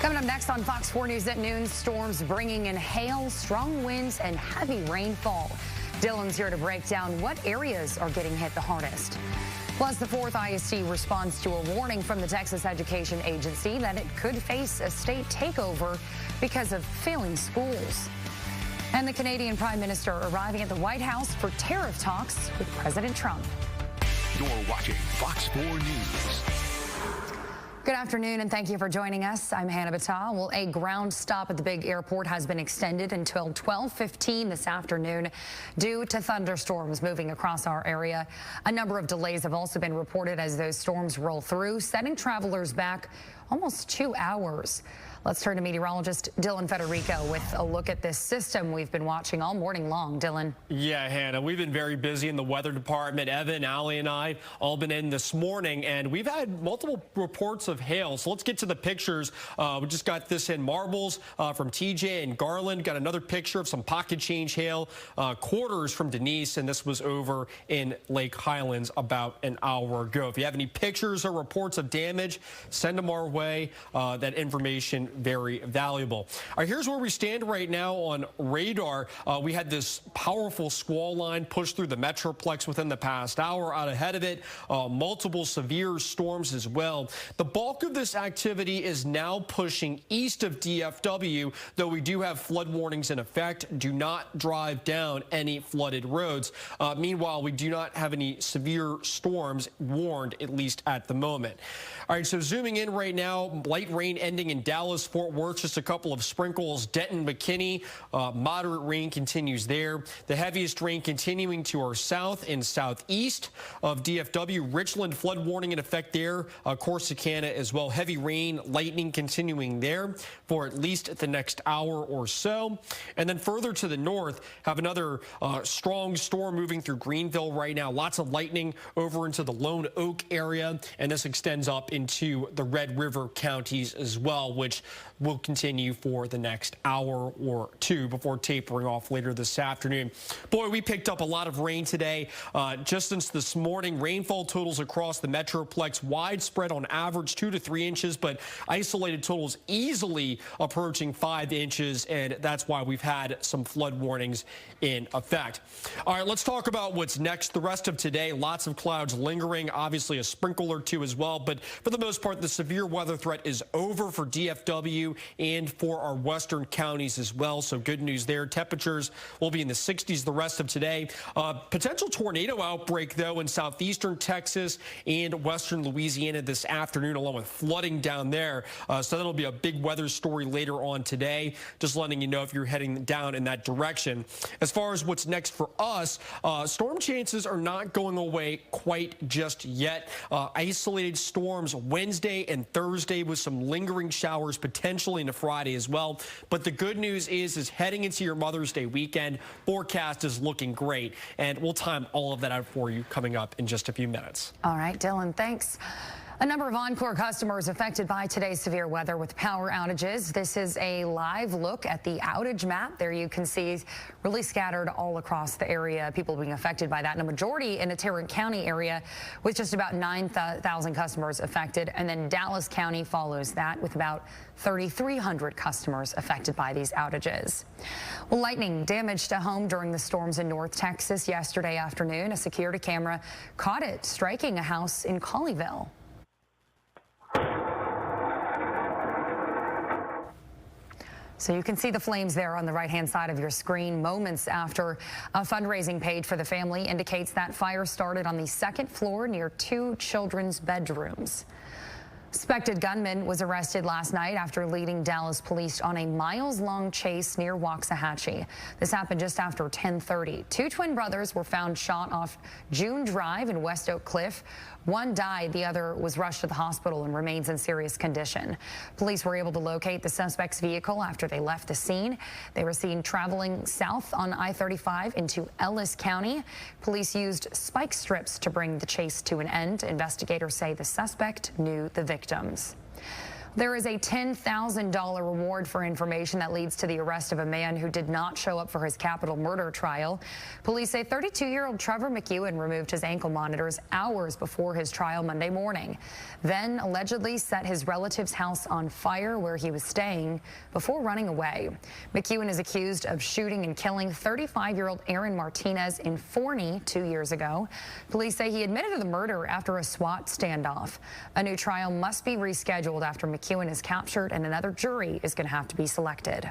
Coming up next on Fox 4 News at noon, storms bringing in hail, strong winds, and heavy rainfall. Dylan's here to break down what areas are getting hit the hardest. Plus, the 4th ISD responds to a warning from the Texas Education Agency that it could face a state takeover because of failing schools. And the Canadian Prime Minister arriving at the White House for tariff talks with President Trump. You're watching Fox 4 News. Good afternoon, and thank you for joining us. I'm Hannah Batal. Well, a ground stop at the big airport has been extended until 12:15 this afternoon due to thunderstorms moving across our area. A number of delays have also been reported as those storms roll through, setting travelers back almost 2 hours. Let's turn to meteorologist Dylan Federico with a look at this system we've been watching all morning long. Dylan. Yeah, Hannah, we've been very busy in the weather department. Evan, Allie, and I all been in this morning, and we've had multiple reports of hail. So let's get to the pictures. We just got this in Marbles from TJ and Garland. Got another picture of some pocket change hail, quarters from Denise, and this was over in Lake Highlands about an hour ago. If you have any pictures or reports of damage, send them our way. That information very valuable. All right, here's where we stand right now on radar. We had this powerful squall line push through the Metroplex within the past hour. Out ahead of it, multiple severe storms as well. The bulk of this activity is now pushing east of DFW, though we do have flood warnings in effect. Do not drive down any flooded roads. Meanwhile, we do not have any severe storms warned, at least at the moment. All right, so zooming in right now, light rain ending in Dallas, Fort Worth, just a couple of sprinkles. Denton, McKinney, moderate rain continues there. The heaviest rain continuing to our south and southeast of DFW. Richland, flood warning in effect there. Corsicana as well. Heavy rain, lightning continuing there for at least the next hour or so. And then further to the north, have another strong storm moving through Greenville right now. Lots of lightning over into the Lone Oak area, and this extends up into the Red River counties as well, which will continue for the next hour or two before tapering off later this afternoon. Boy, we picked up a lot of rain today. Just since this morning, rainfall totals across the Metroplex widespread on average 2 to 3 inches, but isolated totals easily approaching 5 inches, and that's why we've had some flood warnings in effect. All right, let's talk about what's next. The rest of today, lots of clouds lingering, obviously a sprinkle or two as well, but for the most part, the severe weather threat is over for DFW and for our western counties as well. So good news there. Temperatures will be in the 60s the rest of today. Potential tornado outbreak, though, in southeastern Texas and western Louisiana this afternoon, along with flooding down there. So that'll be a big weather story later on today. Just letting you know if you're heading down in that direction. As far as what's next for us, storm chances are not going away quite just yet. Isolated storms Wednesday and Thursday with some lingering showers potentially into Friday as well. But the good news is heading into your Mother's Day weekend, forecast is looking great. And we'll time all of that out for you coming up in just a few minutes. All right, Dylan, thanks. A number of Encore customers affected by today's severe weather with power outages. This is a live look at the outage map. There you can see really scattered all across the area, people being affected by that, and a majority in the Tarrant County area with just about 9,000 customers affected. And then Dallas County follows that with about 3,300 customers affected by these outages. Well, lightning damaged a home during the storms in North Texas yesterday afternoon. A security camera caught it striking a house in Colleyville. So you can see the flames there on the right-hand side of your screen moments after a fundraising page for the family indicates that fire started on the second floor near 2 children's bedrooms. Suspected gunman was arrested last night after leading Dallas police on a miles-long chase near Waxahachie. This happened just after 10:30. 2 twin brothers were found shot off June Drive in West Oak Cliff. One died, the other was rushed to the hospital and remains in serious condition. Police were able to locate the suspect's vehicle after they left the scene. They were seen traveling south on I-35 into Ellis County. Police used spike strips to bring the chase to an end. Investigators say the suspect knew the victims. There is a $10,000 reward for information that leads to the arrest of a man who did not show up for his capital murder trial. Police say 32-year-old Trevor McEwen removed his ankle monitors hours before his trial Monday morning, then allegedly set his relative's house on fire where he was staying before running away. McEwen is accused of shooting and killing 35-year-old Aaron Martinez in Forney 2 years ago. Police say he admitted to the murder after a SWAT standoff. A new trial must be rescheduled after McEwen is captured, and another jury is going to have to be selected.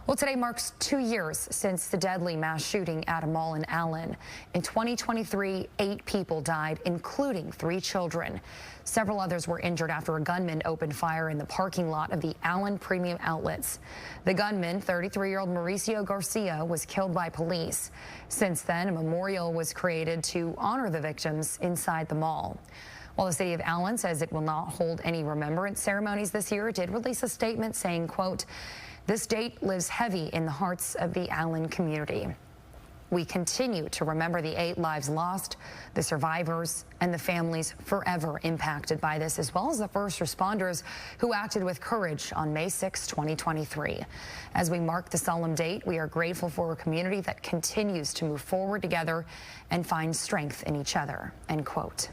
Well, today marks 2 years since the deadly mass shooting at a mall in Allen. In 2023, 8 people died, including 3 children. Several others were injured after a gunman opened fire in the parking lot of the Allen Premium Outlets. The gunman, 33-year-old Mauricio Garcia, was killed by police. Since then, a memorial was created to honor the victims inside the mall. While the city of Allen says it will not hold any remembrance ceremonies this year, it did release a statement saying, quote, "This date lives heavy in the hearts of the Allen community. We continue to remember the 8 lives lost, the survivors, and the families forever impacted by this, as well as the first responders who acted with courage on May 6, 2023. As we mark the solemn date, we are grateful for a community that continues to move forward together and find strength in each other," end quote.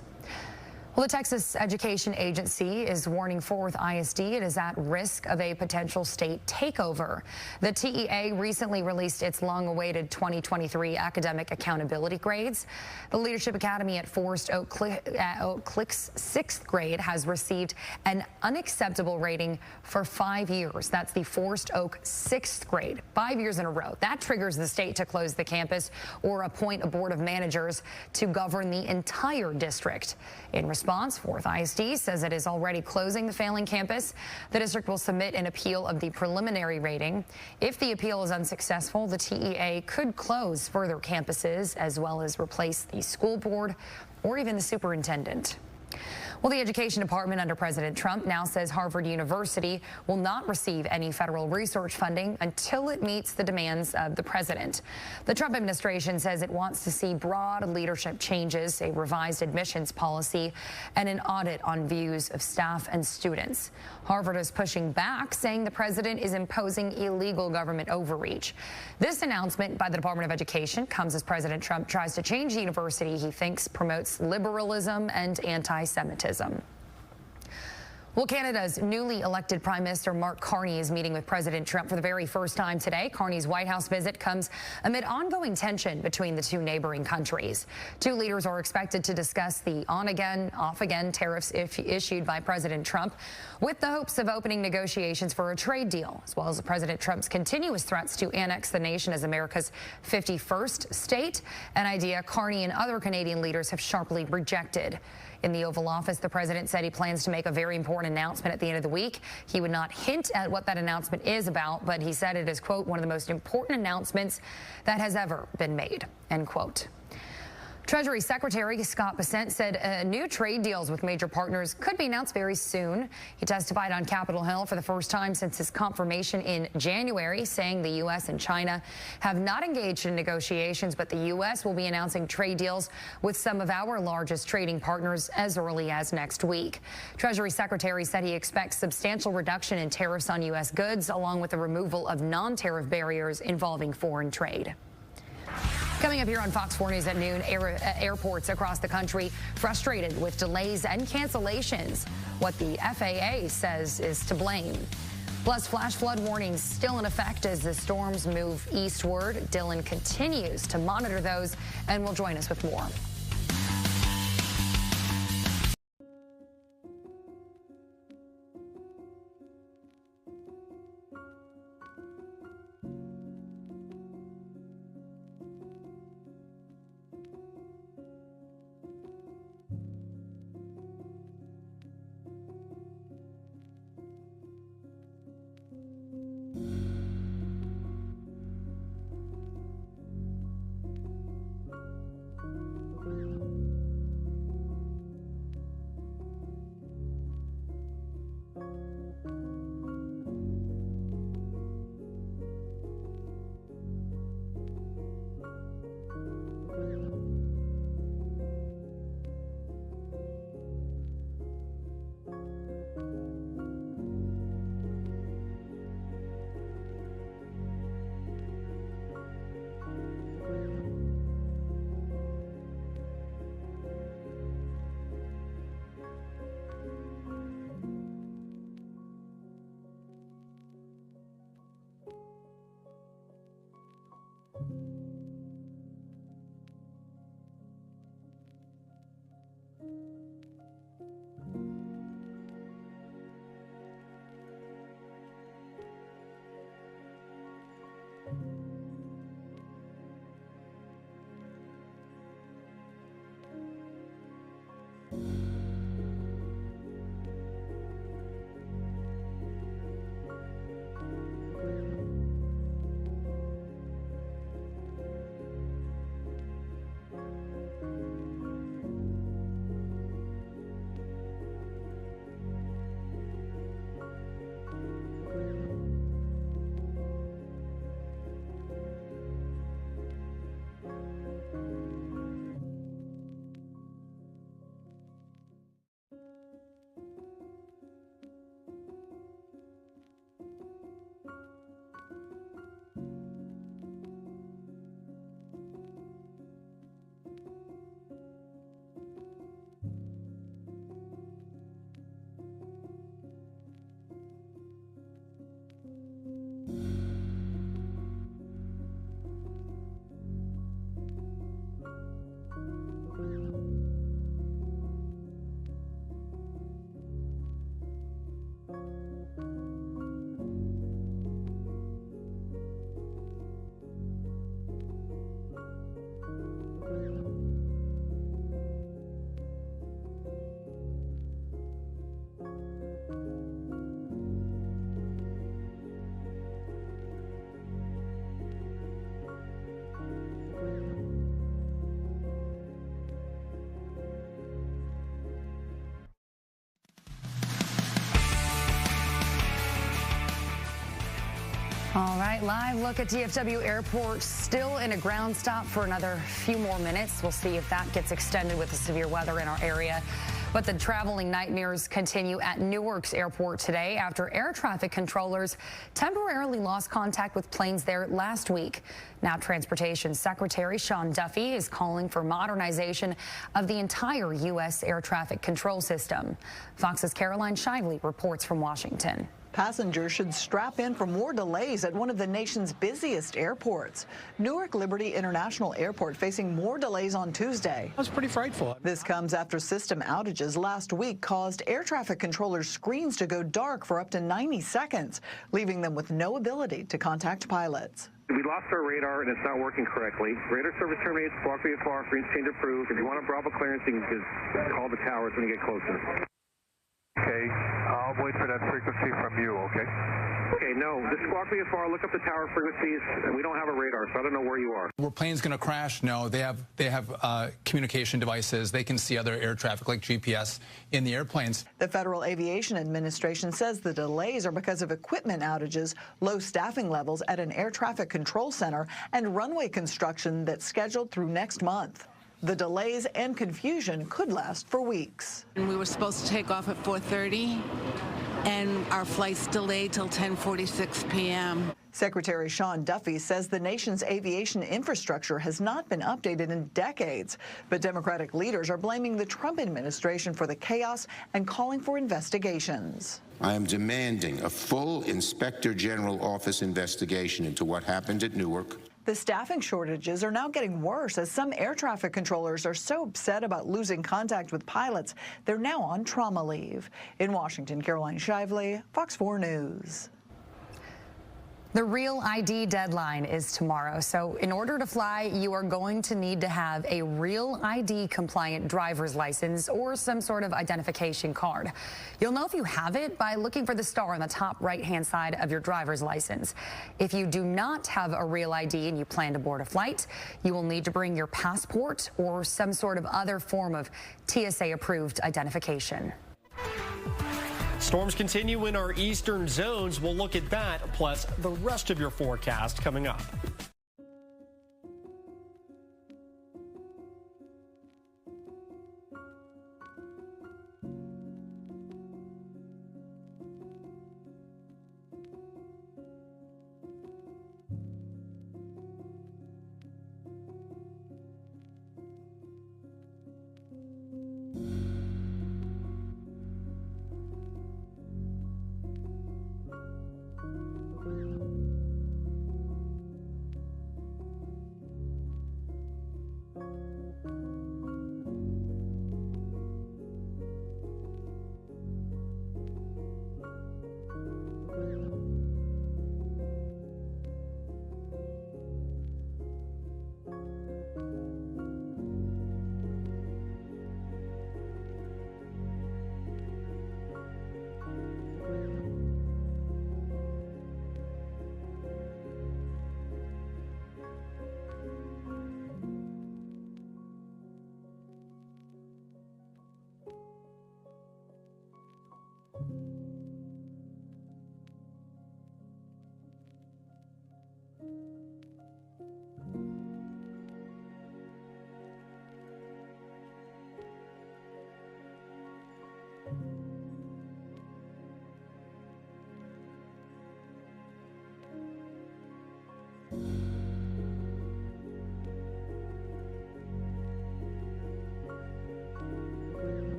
Well, the Texas Education Agency is warning Fort Worth ISD it is at risk of a potential state takeover. The TEA recently released its long-awaited 2023 academic accountability grades. The Leadership Academy at Forest Oak Cliff's 6th grade has received an unacceptable rating for 5 years. That's the Forest Oak 6th grade, 5 years in a row. That triggers the state to close the campus or appoint a board of managers to govern the entire district. In response, Fort Worth ISD says it is already closing the failing campus. The district will submit an appeal of the preliminary rating. If the appeal is unsuccessful, the TEA could close further campuses as well as replace the school board or even the superintendent. Well, the Education Department under President Trump now says Harvard University will not receive any federal research funding until it meets the demands of the president. The Trump administration says it wants to see broad leadership changes, a revised admissions policy, and an audit on views of staff and students. Harvard is pushing back, saying the president is imposing illegal government overreach. This announcement by the Department of Education comes as President Trump tries to change the university he thinks promotes liberalism and anti-Semitism. Well, Canada's newly elected Prime Minister Mark Carney is meeting with President Trump for the very first time today. Carney's White House visit comes amid ongoing tension between the two neighboring countries. Two leaders are expected to discuss the on-again, off-again tariffs issued by President Trump, with the hopes of opening negotiations for a trade deal, as well as President Trump's continuous threats to annex the nation as America's 51st state, an idea Carney and other Canadian leaders have sharply rejected. In the Oval Office, the president said he plans to make a very important announcement at the end of the week. He would not hint at what that announcement is about, but he said it is, quote, one of the most important announcements that has ever been made, end quote. Treasury Secretary Scott Bessent said new trade deals with major partners could be announced very soon. He testified on Capitol Hill for the first time since his confirmation in January, saying the U.S. and China have not engaged in negotiations, but the U.S. will be announcing trade deals with some of our largest trading partners as early as next week. Treasury Secretary said he expects substantial reduction in tariffs on U.S. goods, along with the removal of non-tariff barriers involving foreign trade. Coming up here on Fox 4 News at noon, airports across the country frustrated with delays and cancellations. What the FAA says is to blame. Plus, flash flood warnings still in effect as the storms move eastward. Dylan continues to monitor those and will join us with more. All right, live look at DFW Airport, still in a ground stop for another few more minutes. We'll see if that gets extended with the severe weather in our area. But the traveling nightmares continue at Newark's airport today after air traffic controllers temporarily lost contact with planes there last week. Now, Transportation Secretary Sean Duffy is calling for modernization of the entire U.S. air traffic control system. Fox's Caroline Shively reports from Washington. Passengers should strap in for more delays at one of the nation's busiest airports. Newark Liberty International Airport facing more delays on Tuesday. That's pretty frightful. This comes after system outages last week caused air traffic controllers' screens to go dark for up to 90 seconds, leaving them with no ability to contact pilots. We lost our radar and it's not working correctly. Radar service terminates, Squawk VFR, frequency change approved. If you want a Bravo clearance, you can just call the towers when you get closer. Okay, I'll wait for that frequency from you, okay? Okay, no, the Squawk VFR, look up the tower frequencies, and we don't have a radar, so I don't know where you are. Were planes going to crash? No, they have communication devices. They can see other air traffic like GPS in the airplanes. The Federal Aviation Administration says the delays are because of equipment outages, low staffing levels at an air traffic control center, and runway construction that's scheduled through next month. The delays and confusion could last for weeks. And we were supposed to take off at 4:30, and our flight's delayed till 10:46 p.m. Secretary Sean Duffy says the nation's aviation infrastructure has not been updated in decades, but Democratic leaders are blaming the Trump administration for the chaos and calling for investigations. I am demanding a full Inspector General Office investigation into what happened at Newark. The staffing shortages are now getting worse as some air traffic controllers are so upset about losing contact with pilots, they're now on trauma leave. In Washington, Caroline Shively, Fox 4 News. The Real ID deadline is tomorrow, so in order to fly, you are going to need to have a Real ID compliant driver's license or some sort of identification card. You'll know if you have it by looking for the star on the top right-hand side of your driver's license. If you do not have a Real ID and you plan to board a flight, you will need to bring your passport or some sort of other form of TSA-approved identification. Storms continue in our eastern zones. We'll look at that, plus the rest of your forecast coming up.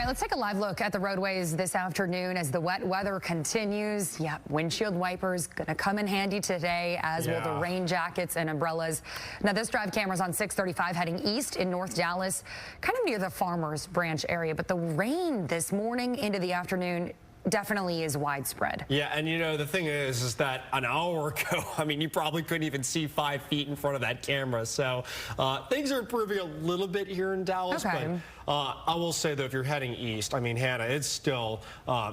let's take a live look at the roadways this afternoon as the wet weather continues. Yeah, windshield wipers gonna come in handy today, as will the rain jackets and umbrellas. Now, this drive camera's on 635 heading east in North Dallas, kind of near the Farmers Branch area. But the rain this morning into the afternoon definitely is widespread. Yeah, and you know, the thing is that an hour ago, I mean, you probably couldn't even see 5 feet in front of that camera. So things are improving a little bit here in Dallas. Okay. But I will say, though, if you're heading east, I mean, Hannah, it's still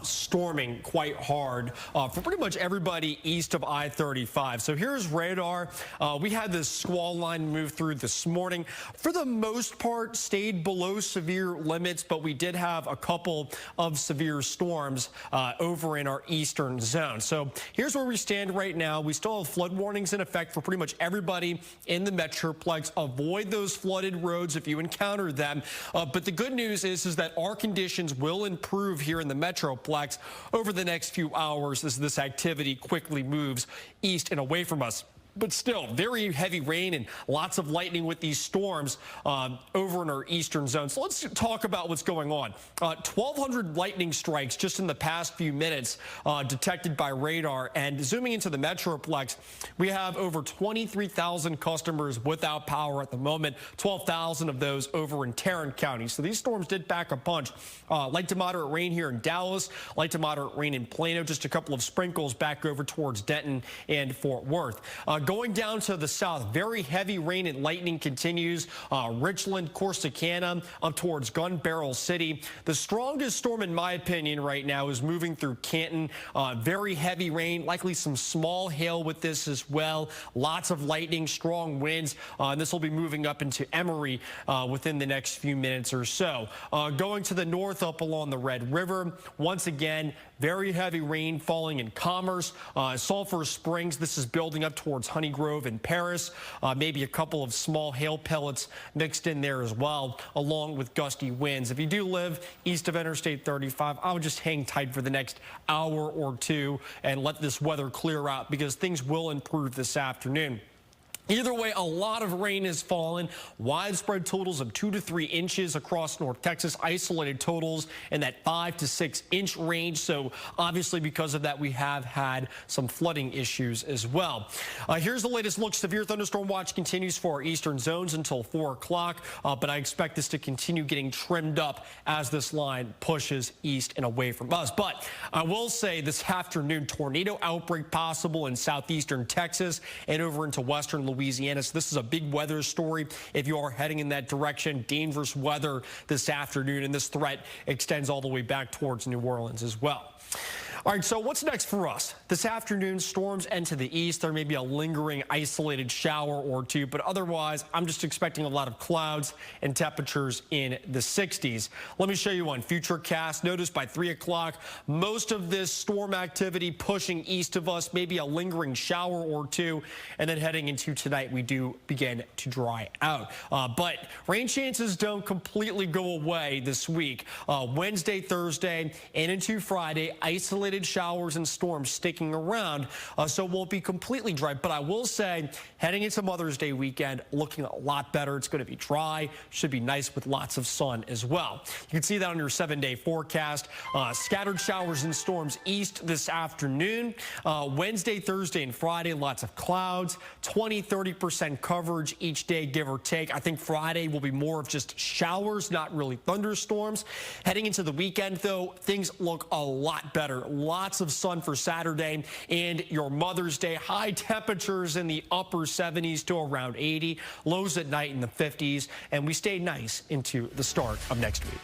storming quite hard for pretty much everybody east of I-35. So here's radar. We had this squall line move through this morning. For the most part, stayed below severe limits, but we did have a couple of severe storms over in our eastern zone. So here's where we stand right now. We still have flood warnings in effect for pretty much everybody in the Metroplex. Avoid those flooded roads if you encounter them. But the good news is that our conditions will improve here in the Metroplex over the next few hours as this activity quickly moves east and away from us. But still, very heavy rain and lots of lightning with these storms over in our eastern zone. So let's talk about what's going on. 1,200 lightning strikes just in the past few minutes detected by radar. And zooming into the Metroplex, we have over 23,000 customers without power at the moment, 12,000 of those over in Tarrant County. So these storms did pack a punch. Light to moderate rain here in Dallas, light to moderate rain in Plano, just a couple of sprinkles back over towards Denton and Fort Worth. Going down to the south, very heavy rain and lightning continues. Richland, Corsicana, up towards Gun Barrel City. The strongest storm, in my opinion, right now is moving through Canton. Very heavy rain, likely some small hail with this as well. Lots of lightning, strong winds. And this will be moving up into Emory within the next few minutes or so. Going to the north up along the Red River, once again, very heavy rain falling in Commerce. Sulphur Springs, this is building up towards Honey Grove and Paris. Maybe a couple of small hail pellets mixed in there as well, along with gusty winds. If you do live east of Interstate 35, I would just hang tight for the next hour or two and let this weather clear out, because things will improve this afternoon. Either way, a lot of rain has fallen. Widespread totals of 2 to 3 inches across North Texas. Isolated totals in that 5 to 6 inch range. So obviously because of that, we have had some flooding issues as well. Here's the latest look. Severe thunderstorm watch continues for our eastern zones until 4 o'clock. But I expect this to continue getting trimmed up as this line pushes east and away from us. But I will say this afternoon, tornado outbreak possible in southeastern Texas and over into western Louisiana. So this is a big weather story if you are heading in that direction. Dangerous weather this afternoon, and this threat extends all the way back towards New Orleans as well. All right, so what's next for us? This afternoon, storms end to the east. There may be a lingering isolated shower or two, but otherwise, I'm just expecting a lot of clouds and temperatures in the 60s. Let me show you on Futurecast. Notice by 3 o'clock, most of this storm activity pushing east of us, maybe a lingering shower or two, and then heading into tonight, we do begin to dry out. But rain chances don't completely go away this week. Wednesday, Thursday, and into Friday, isolated showers and storms sticking around, so it won't be completely dry. But I will say, heading into Mother's Day weekend, looking a lot better. It's going to be dry, should be nice with lots of sun as well. You can see that on your 7-day forecast. Scattered showers and storms east this afternoon. Wednesday, Thursday, and Friday, lots of clouds. 20-30% coverage each day, give or take. I think Friday will be more of just showers, not really thunderstorms. Heading into the weekend, though, things look a lot better. Lots of sun for Saturday and your Mother's Day. High temperatures in the upper 70s to around 80. Lows at night in the 50s. And we stay nice into the start of next week.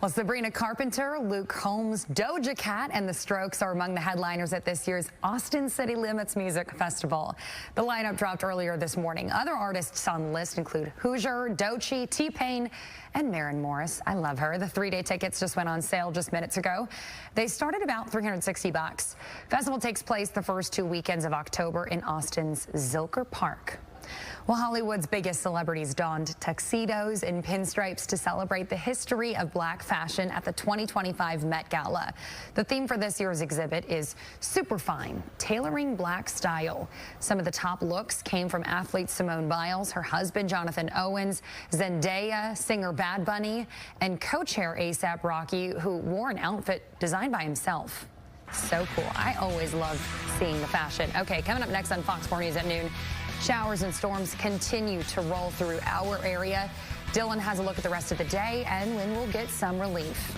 Well, Sabrina Carpenter, Luke Combs, Doja Cat, and The Strokes are among the headliners at this year's Austin City Limits Music Festival. The lineup dropped earlier this morning. Other artists on the list include Hoosier, Doechii, T-Pain, and Maren Morris. I love her. The 3-day tickets just went on sale just minutes ago. They started about $360. Festival takes place the first 2 weekends of October in Austin's Zilker Park. Well, Hollywood's biggest celebrities donned tuxedos and pinstripes to celebrate the history of black fashion at the 2025 Met Gala. The theme for this year's exhibit is Superfine, tailoring black style. Some of the top looks came from athlete Simone Biles, her husband Jonathan Owens, Zendaya, singer Bad Bunny, and co-chair A$AP Rocky, who wore an outfit designed by himself. So cool. I always love seeing the fashion. Okay, coming up next on Fox 4 News at noon. Showers and storms continue to roll through our area. Dylan has a look at the rest of the day and when we'll get some relief.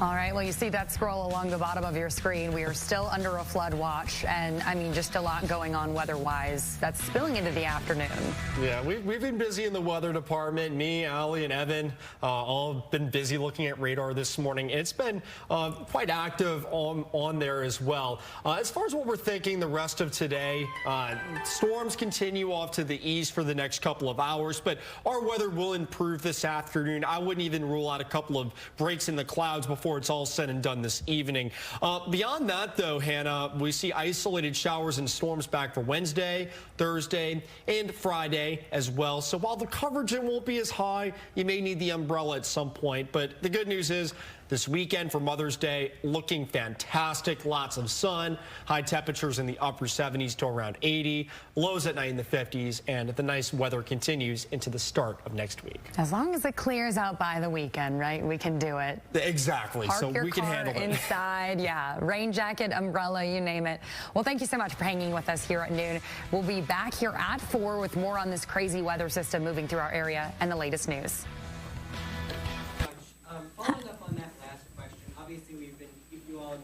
All right, well, you see that scroll along the bottom of your screen. We are still under a flood watch, and I mean, just a lot going on weather-wise. That's spilling into the afternoon. Yeah, we've been busy in the weather department. Me, Allie, and Evan all been busy looking at radar this morning. It's been quite active on there as well. As far as what we're thinking the rest of today, storms continue off to the east for the next couple of hours, but our weather will improve this afternoon. I wouldn't even rule out a couple of breaks in the clouds before it's all said and done this evening. Beyond that, though, Hannah, we see isolated showers and storms back for Wednesday, Thursday, and Friday as well. So while the coverage won't be as high, you may need the umbrella at some point. But the good news is This weekend for Mother's Day, looking fantastic. Lots of sun, high temperatures in the upper 70s to around 80, lows at night in the 50s, and the nice weather continues into the start of next week. As long as it clears out by the weekend, right? We can do it. Exactly. Park so your we can car handle it. Inside, yeah. Rain jacket, umbrella, you name it. Well, thank you so much for hanging with us here at noon. We'll be back here at 4 with more on this crazy weather system moving through our area and the latest news. Following up on that last question, obviously we've been, you all